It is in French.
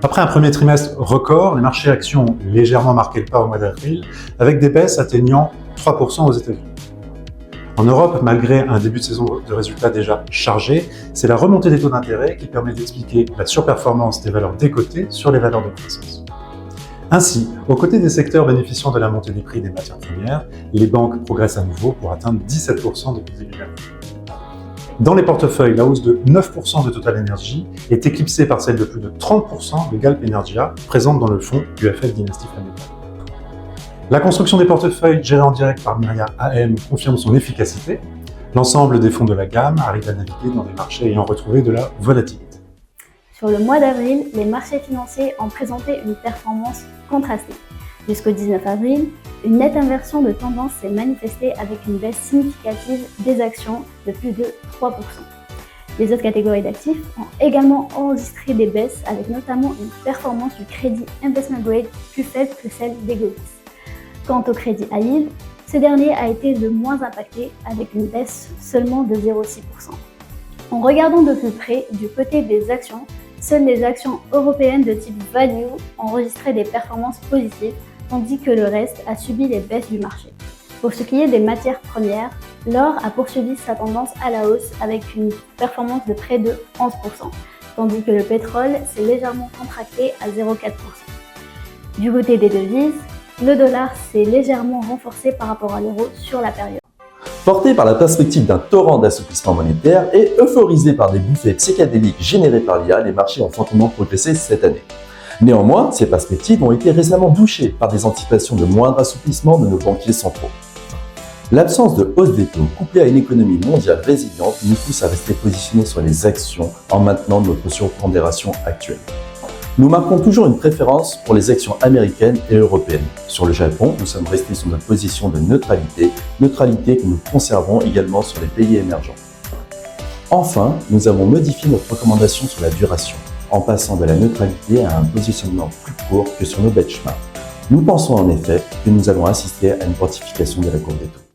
Après un premier trimestre record, les marchés actions ont légèrement marqué le pas au mois d'avril, avec des baisses atteignant 3% aux États-Unis. En Europe, malgré un début de saison de résultats déjà chargé, c'est la remontée des taux d'intérêt qui permet d'expliquer la surperformance des valeurs décotées sur les valeurs de croissance. Ainsi, aux côtés des secteurs bénéficiant de la montée des prix des matières premières, les banques progressent à nouveau pour atteindre 17% depuis début d'année. Dans les portefeuilles, la hausse de 9% de Total Energy est éclipsée par celle de plus de 30% de Galp Energia, présente dans le fonds UFL Dynasty Family. La construction des portefeuilles gérés en direct par Myria AM confirme son efficacité. L'ensemble des fonds de la gamme arrive à naviguer dans des marchés ayant retrouvé de la volatilité. Sur le mois d'avril, les marchés financiers ont présenté une performance contrastée. Jusqu'au 19 avril, une nette inversion de tendance s'est manifestée avec une baisse significative des actions de plus de 3%. Les autres catégories d'actifs ont également enregistré des baisses avec notamment une performance du crédit investment grade plus faible que celle des govies. Quant au crédit high yield, ce dernier a été le moins impacté avec une baisse seulement de 0,6%. En regardant de plus près du côté des actions, seules les actions européennes de type value ont enregistré des performances positives, tandis que le reste a subi les baisses du marché. Pour ce qui est des matières premières, l'or a poursuivi sa tendance à la hausse avec une performance de près de 11%, tandis que le pétrole s'est légèrement contracté à 0,4%. Du côté des devises, le dollar s'est légèrement renforcé par rapport à l'euro sur la période. Porté par la perspective d'un torrent d'assouplissement monétaire et euphorisé par des bouffées psychédéliques générées par l'IA, les marchés ont fortement progressé cette année. Néanmoins, ces perspectives ont été récemment douchées par des anticipations de moindre assouplissement de nos banquiers centraux. L'absence de hausse des taux, couplée à une économie mondiale résiliente, nous pousse à rester positionnés sur les actions en maintenant notre surpondération actuelle. Nous marquons toujours une préférence pour les actions américaines et européennes. Sur le Japon, nous sommes restés sur notre position de neutralité que nous conservons également sur les pays émergents. Enfin, nous avons modifié notre recommandation sur la duration, en passant de la neutralité à un positionnement plus court que sur nos benchmarks. Nous pensons en effet que nous allons assister à une fortification de la courbe des taux.